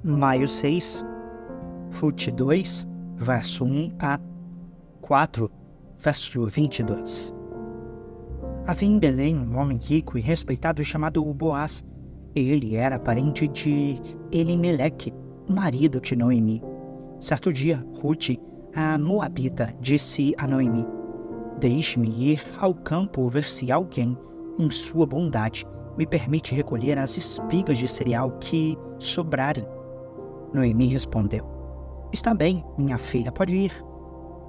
Maio 6, Ruth 2, verso 1 a 4, verso 22. Havia em Belém um homem rico e respeitado chamado Boaz. Ele era parente de Elimeleque, marido de Noemi. Certo dia, Ruth, a moabita, disse a Noemi: "Deixe-me ir ao campo ver se alguém, em sua bondade, me permite recolher as espigas de cereal que sobrarem." Noemi respondeu: "Está bem, minha filha, pode ir."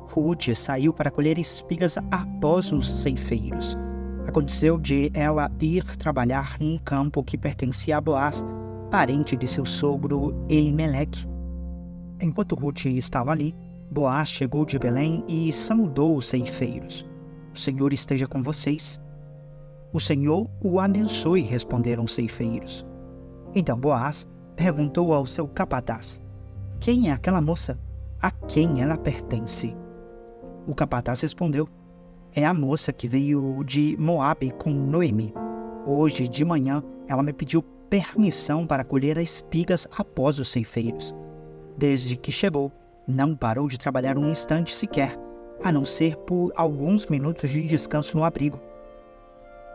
Ruth saiu para colher espigas após os ceifeiros. Aconteceu de ela ir trabalhar num campo que pertencia a Boaz, parente de seu sogro Elimeleque. Enquanto Ruth estava ali, Boaz chegou de Belém e saudou os ceifeiros: "O Senhor esteja com vocês." "O Senhor o abençoe", responderam os ceifeiros. Então Boaz perguntou ao seu capataz: "Quem é aquela moça? A quem ela pertence?" O capataz respondeu: "É a moça que veio de Moabe com Noemi. Hoje de manhã ela me pediu permissão para colher as espigas após os ceifeiros. Desde que chegou, não parou de trabalhar um instante sequer, a não ser por alguns minutos de descanso no abrigo."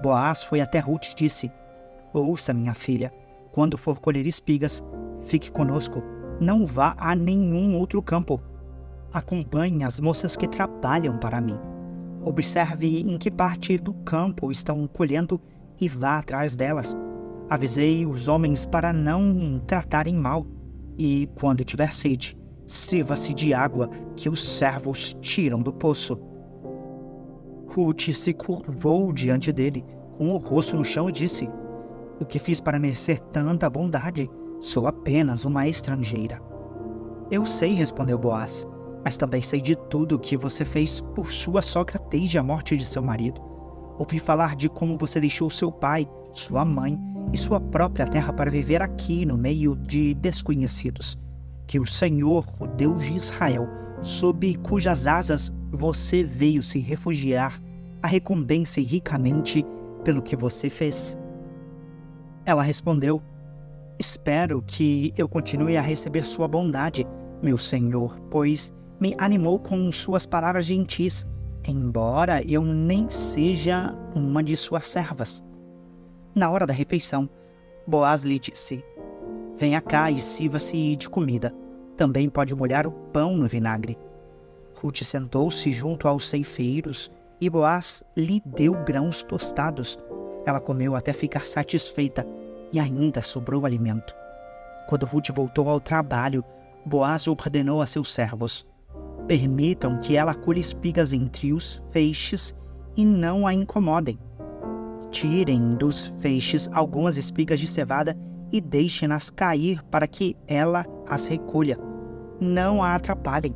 Boaz foi até Ruth e disse: "Ouça, minha filha, quando for colher espigas, fique conosco, não vá a nenhum outro campo. Acompanhe as moças que trabalham para mim. Observe em que parte do campo estão colhendo e vá atrás delas. Avisei os homens para não tratarem mal, e quando tiver sede, sirva-se de água que os servos tiram do poço." Ruth se curvou diante dele, com o rosto no chão, e disse: "O que fiz para merecer tanta bondade? Sou apenas uma estrangeira." "Eu sei", respondeu Boaz, "mas também sei de tudo o que você fez por sua sogra desde a morte de seu marido. Ouvi falar de como você deixou seu pai, sua mãe e sua própria terra para viver aqui no meio de desconhecidos. Que o Senhor, o Deus de Israel, sob cujas asas você veio se refugiar, a recompense ricamente pelo que você fez." Ela respondeu: "Espero que eu continue a receber sua bondade, meu senhor, pois me animou com suas palavras gentis, embora eu nem seja uma de suas servas." Na hora da refeição, Boaz lhe disse: "Venha cá e sirva-se de comida. Também pode molhar o pão no vinagre." Ruth sentou-se junto aos ceifeiros e Boaz lhe deu grãos tostados. Ela comeu até ficar satisfeita e ainda sobrou alimento. Quando Ruth voltou ao trabalho, Boaz ordenou a seus servos: "Permitam que ela colhe espigas entre os feixes e não a incomodem. Tirem dos feixes algumas espigas de cevada e deixem-nas cair para que ela as recolha. Não a atrapalhem."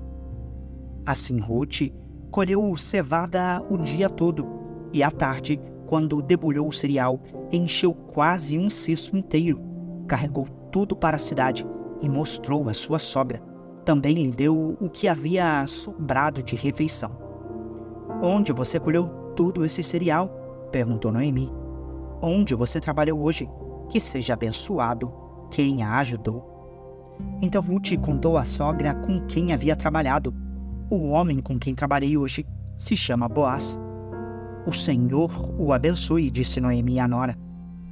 Assim Ruth colheu cevada o dia todo, e à tarde, quando debulhou o cereal, encheu quase um cesto inteiro. Carregou tudo para a cidade e mostrou à sua sogra. Também lhe deu o que havia sobrado de refeição. "Onde você colheu tudo esse cereal?" perguntou Noemi. "Onde você trabalhou hoje? Que seja abençoado quem a ajudou." Então Ruth contou à sogra com quem havia trabalhado: "O homem com quem trabalhei hoje se chama Boaz." "O Senhor o abençoe", disse Noemi à nora.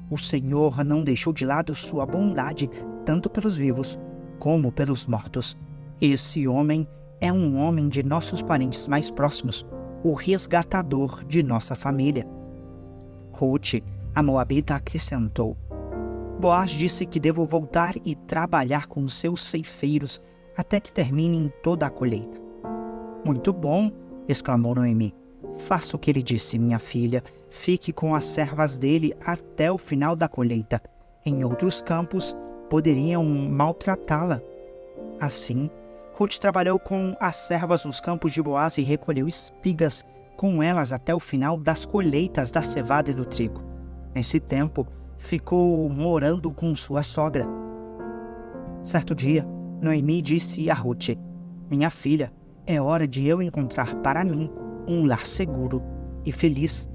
"O Senhor não deixou de lado sua bondade, tanto pelos vivos como pelos mortos. Esse homem é um homem de nossos parentes mais próximos, o resgatador de nossa família." Ruth, a moabita, acrescentou: "Boaz disse que devo voltar e trabalhar com seus ceifeiros até que terminem toda a colheita." "Muito bom", exclamou Noemi. "Faça o que ele disse, minha filha. Fique com as servas dele até o final da colheita. Em outros campos, poderiam maltratá-la." Assim, Ruth trabalhou com as servas nos campos de Boaz e recolheu espigas com elas até o final das colheitas da cevada e do trigo. Nesse tempo, ficou morando com sua sogra. Certo dia, Noemi disse a Ruth: "Minha filha, é hora de eu encontrar para mim um lar seguro e feliz.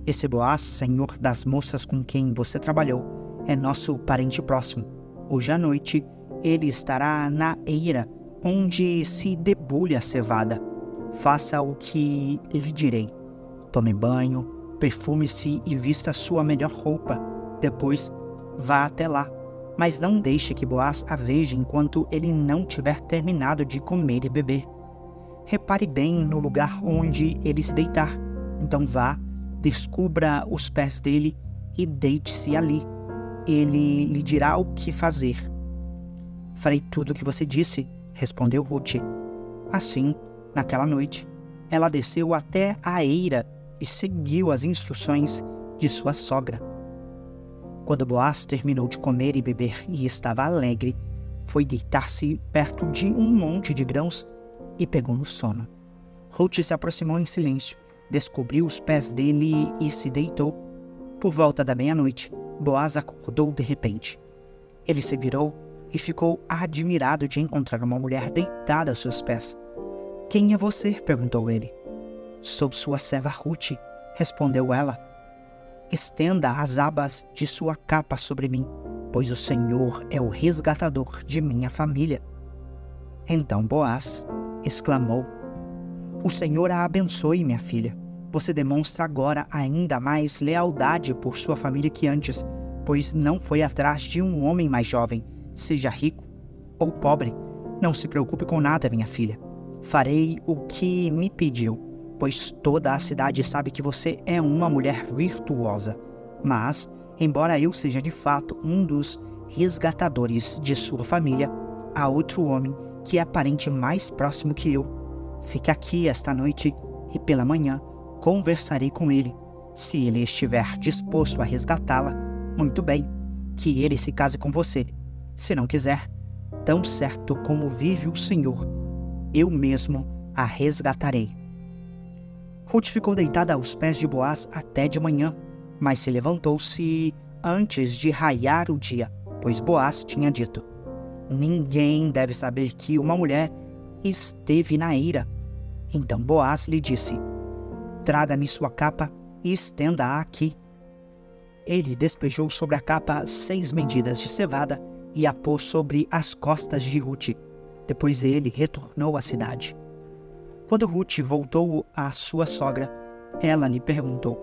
Esse Boaz, senhor das moças com quem você trabalhou, é nosso parente próximo. Hoje à noite, ele estará na eira, onde se debulha a cevada. Faça o que lhe direi. Tome banho, perfume-se e vista sua melhor roupa. Depois, vá até lá. Mas não deixe que Boaz a veja enquanto ele não tiver terminado de comer e beber. Repare bem no lugar onde ele se deitar. Então vá, descubra os pés dele e deite-se ali. Ele lhe dirá o que fazer. Farei tudo o que você disse, respondeu Ruth. Assim, naquela noite, ela desceu até a eira e seguiu as instruções de sua sogra. Quando Boaz terminou de comer e beber e estava alegre, foi deitar-se perto de um monte de grãos e pegou no sono. Ruth se aproximou em silêncio, descobriu os pés dele e se deitou. Por volta da meia-noite, Boaz acordou de repente. Ele se virou e ficou admirado de encontrar uma mulher deitada aos seus pés. "Quem é você?" perguntou ele. "Sou sua serva Ruth", respondeu ela. "Estenda as abas de sua capa sobre mim, pois o Senhor é o resgatador de minha família." Então Boaz exclamou: "O Senhor a abençoe, minha filha. Você demonstra agora ainda mais lealdade por sua família que antes, pois não foi atrás de um homem mais jovem, seja rico ou pobre. Não se preocupe com nada, minha filha. Farei o que me pediu, pois toda a cidade sabe que você é uma mulher virtuosa. Mas, embora eu seja de fato um dos resgatadores de sua família, há outro homem que é parente mais próximo que eu. Fique aqui esta noite e pela manhã conversarei com ele. Se ele estiver disposto a resgatá-la, muito bem, que ele se case com você. Se não quiser, tão certo como vive o Senhor, eu mesmo a resgatarei." Ruth ficou deitada aos pés de Boaz até de manhã, mas se levantou-se antes de raiar o dia, pois Boaz tinha dito: "Ninguém deve saber que uma mulher esteve na eira." Então Boaz lhe disse: "Traga-me sua capa e estenda-a aqui." Ele despejou sobre a capa 6 medidas de cevada e a pôs sobre as costas de Ruth. Depois ele retornou à cidade. Quando Ruth voltou à sua sogra, ela lhe perguntou: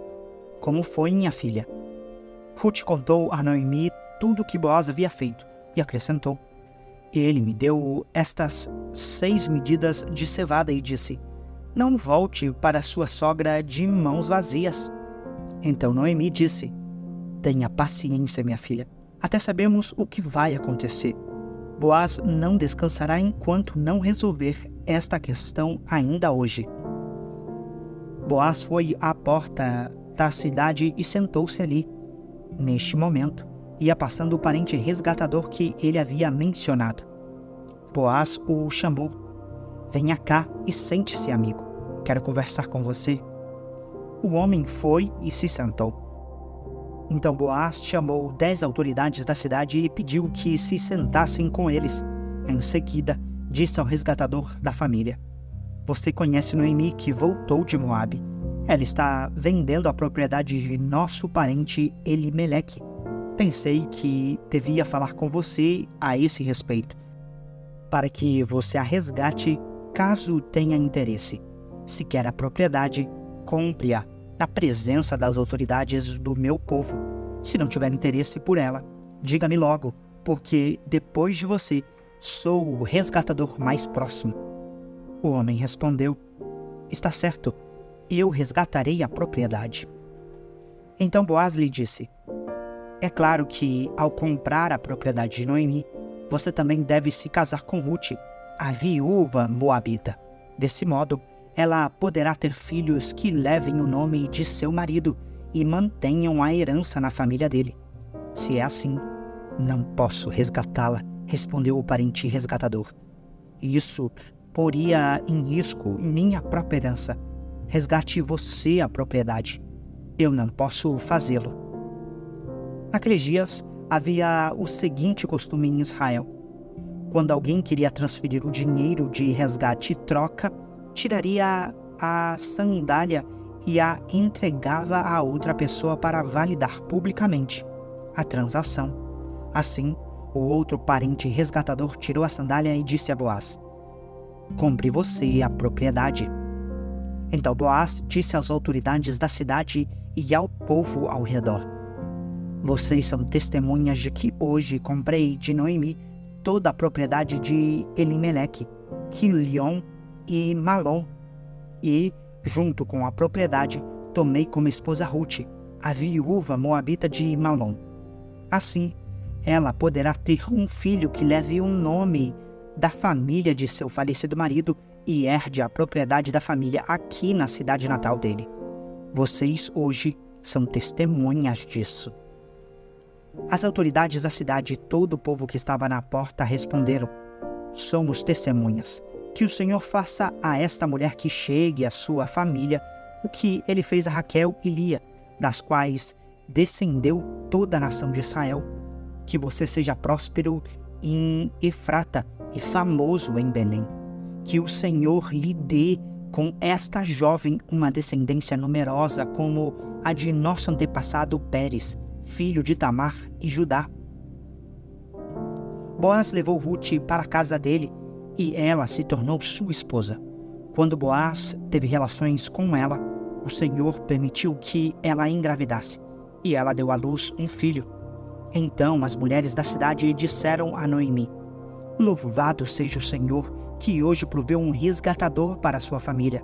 "Como foi, minha filha?" Ruth contou a Noemi tudo o que Boaz havia feito e acrescentou: "Ele me deu estas 6 medidas de cevada e disse: 'Não volte para sua sogra de mãos vazias.'" Então Noemi disse: "Tenha paciência, minha filha, até sabermos o que vai acontecer. Boaz não descansará enquanto não resolver esta questão ainda hoje." Boaz foi à porta da cidade e sentou-se ali. Neste momento, ia passando o parente resgatador que ele havia mencionado. Boaz o chamou: "Venha cá e sente-se, amigo. Quero conversar com você." O homem foi e se sentou. Então Boaz chamou 10 autoridades da cidade e pediu que se sentassem com eles. Em seguida, disse ao resgatador da família: "Você conhece Noemi, que voltou de Moabe. Ela está vendendo a propriedade de nosso parente Elimeleque. Pensei que devia falar com você a esse respeito, para que você a resgate caso tenha interesse. Se quer a propriedade, compre-a na presença das autoridades do meu povo. Se não tiver interesse por ela, diga-me logo, porque depois de você, sou o resgatador mais próximo." O homem respondeu: "Está certo, eu resgatarei a propriedade." Então Boaz lhe disse: "É claro que, ao comprar a propriedade de Noemi, você também deve se casar com Ruth, a viúva moabita. Desse modo, ela poderá ter filhos que levem o nome de seu marido e mantenham a herança na família dele." "Se é assim, não posso resgatá-la", respondeu o parente resgatador. "Isso poria em risco minha própria herança. Resgate você a propriedade. Eu não posso fazê-lo." Naqueles dias, havia o seguinte costume em Israel: quando alguém queria transferir o dinheiro de resgate e troca, tiraria a sandália e a entregava a outra pessoa para validar publicamente a transação. Assim, O outro parente resgatador tirou a sandália e disse a Boaz: compre você a propriedade. Então Boaz disse às autoridades da cidade e ao povo ao redor: vocês são testemunhas de que hoje comprei de Noemi toda a propriedade de Elimeleque, Quilion e Malom, e, junto com a propriedade, tomei como esposa Rute, a viúva moabita de Malom. Assim, ela poderá ter um filho que leve o nome da família de seu falecido marido e herde a propriedade da família aqui na cidade natal dele. Vocês hoje são testemunhas disso. As autoridades da cidade e todo o povo que estava na porta responderam: somos testemunhas. Que o Senhor faça a esta mulher que chegue à sua família o que ele fez a Raquel e Lia, das quais descendeu toda a nação de Israel. Que você seja próspero em Efrata e famoso em Belém. Que o Senhor lhe dê com esta jovem uma descendência numerosa como a de nosso antepassado Pérez, filho de Tamar e Judá. Boaz levou Rute para a casa dele e ela se tornou sua esposa. Quando Boaz teve relações com ela, o Senhor permitiu que ela engravidasse e ela deu à luz um filho. Então as mulheres da cidade disseram a Noemi: louvado seja o Senhor, que hoje proveu um resgatador para sua família.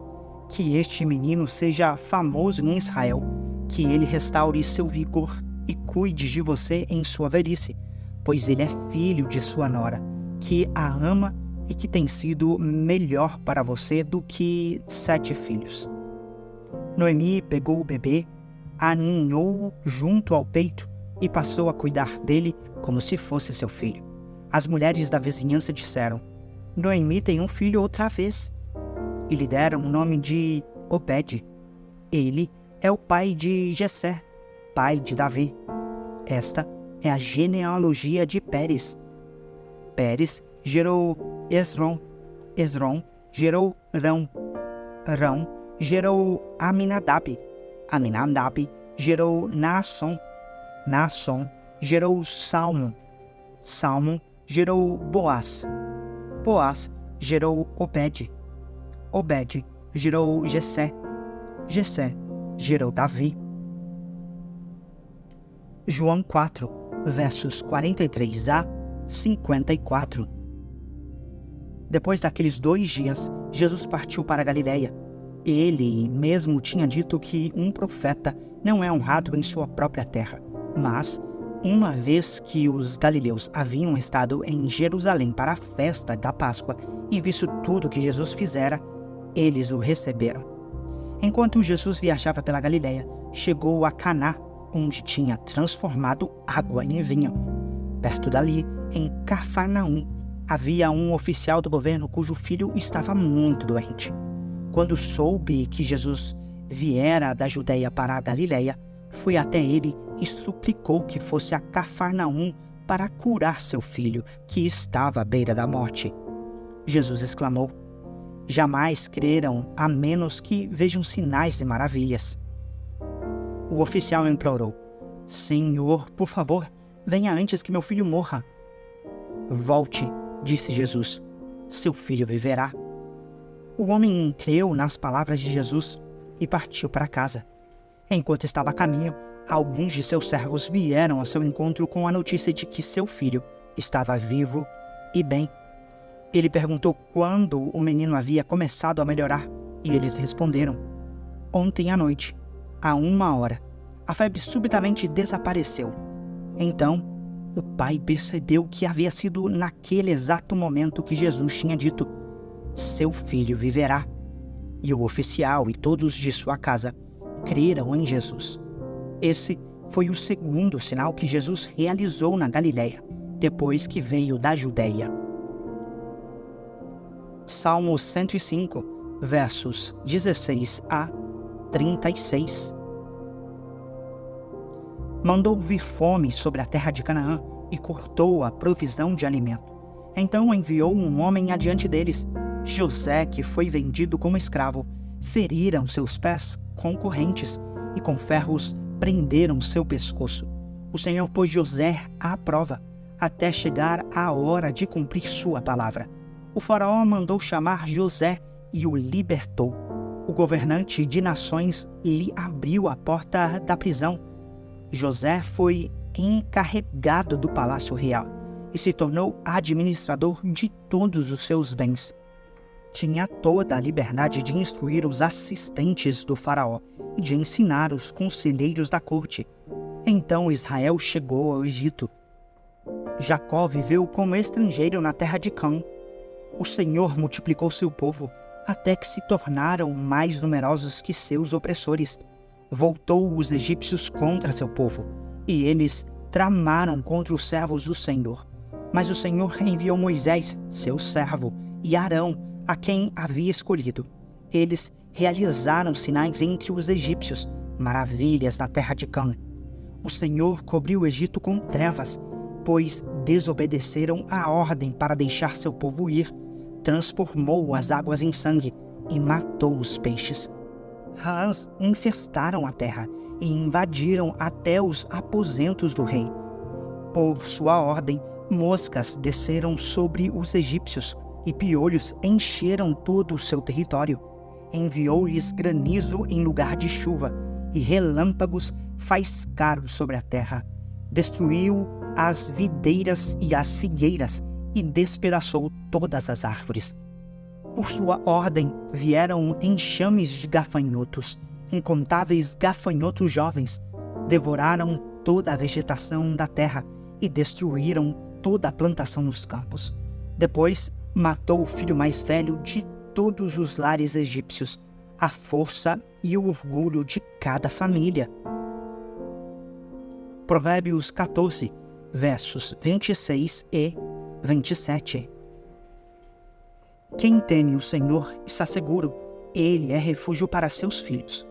Que este menino seja famoso em Israel, que ele restaure seu vigor e cuide de você em sua velhice, pois ele é filho de sua nora, que a ama e que tem sido melhor para você do que 7 filhos. Noemi pegou o bebê, aninhou-o junto ao peito e passou a cuidar dele como se fosse seu filho. As mulheres da vizinhança disseram: Noemi tem um filho outra vez. E lhe deram o nome de Obed. Ele é o pai de Jessé, pai de Davi. Esta é a genealogia de Pérez. Pérez gerou Esrom. Esrom gerou Rão. Rão gerou Aminadab. Aminadab gerou Naasson. Naasson gerou Salmon. Salmon gerou Boaz. Boaz gerou Obed. Obed gerou Jessé. Jessé gerou Davi. João 4, versos 43 a 54. Depois daqueles 2 dias, Jesus partiu para a Galiléia. Ele mesmo tinha dito que um profeta não é honrado em sua própria terra. Mas, uma vez que os galileus haviam estado em Jerusalém para a festa da Páscoa e visto tudo que Jesus fizera, eles o receberam. Enquanto Jesus viajava pela Galiléia, chegou a Caná, onde tinha transformado água em vinho. Perto dali, em Cafarnaum, havia um oficial do governo cujo filho estava muito doente. Quando soube que Jesus viera da Judeia para a Galiléia, foi até ele e suplicou que fosse a Cafarnaum para curar seu filho, que estava à beira da morte. Jesus exclamou: jamais creram, a menos que vejam sinais e maravilhas. O oficial implorou: Senhor, por favor, venha antes que meu filho morra. Volte, disse Jesus, seu filho viverá. O homem creu nas palavras de Jesus e partiu para casa. Enquanto estava a caminho, alguns de seus servos vieram ao seu encontro com a notícia de que seu filho estava vivo e bem. Ele perguntou quando o menino havia começado a melhorar, e eles responderam: ontem à noite, à 1h, a febre subitamente desapareceu. Então, o pai percebeu que havia sido naquele exato momento que Jesus tinha dito: seu filho viverá. E o oficial e todos de sua casa creram em Jesus. Esse foi o segundo sinal que Jesus realizou na Galiléia, depois que veio da Judeia. Salmo 105, versos 16 a 36. Mandou vir fome sobre a terra de Canaã e cortou a provisão de alimento. Então enviou um homem adiante deles. José, que foi vendido como escravo, feriram seus pés com correntes e com ferros prenderam seu pescoço. O Senhor pôs José à prova, até chegar a hora de cumprir sua palavra. O faraó mandou chamar José e o libertou. O governante de nações lhe abriu a porta da prisão. José foi encarregado do palácio real e se tornou administrador de todos os seus bens. Tinha toda a liberdade de instruir os assistentes do faraó e de ensinar os conselheiros da corte. Então Israel chegou ao Egito. Jacó viveu como estrangeiro na terra de Cã. O Senhor multiplicou seu povo até que se tornaram mais numerosos que seus opressores. Voltou os egípcios contra seu povo, e eles tramaram contra os servos do Senhor. Mas o Senhor enviou Moisés, seu servo, e Arão, a quem havia escolhido. Eles realizaram sinais entre os egípcios, maravilhas da terra de Cã. O Senhor cobriu o Egito com trevas, pois desobedeceram a ordem para deixar seu povo ir. Transformou as águas em sangue e matou os peixes. Rãs infestaram a terra e invadiram até os aposentos do rei. Por sua ordem, moscas desceram sobre os egípcios e piolhos encheram todo o seu território. Enviou-lhes granizo em lugar de chuva e relâmpagos faiscaram sobre a terra. Destruiu as videiras e as figueiras e despedaçou todas as árvores. Por sua ordem vieram enxames de gafanhotos, incontáveis gafanhotos jovens, devoraram toda a vegetação da terra e destruíram toda a plantação nos campos. Depois matou o filho mais velho de todos os lares egípcios, a força e o orgulho de cada família. Provérbios 14, versos 26 e 27. Quem teme o Senhor está seguro, ele é refúgio para seus filhos.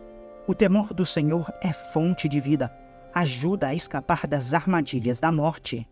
O temor do Senhor é fonte de vida, ajuda a escapar das armadilhas da morte.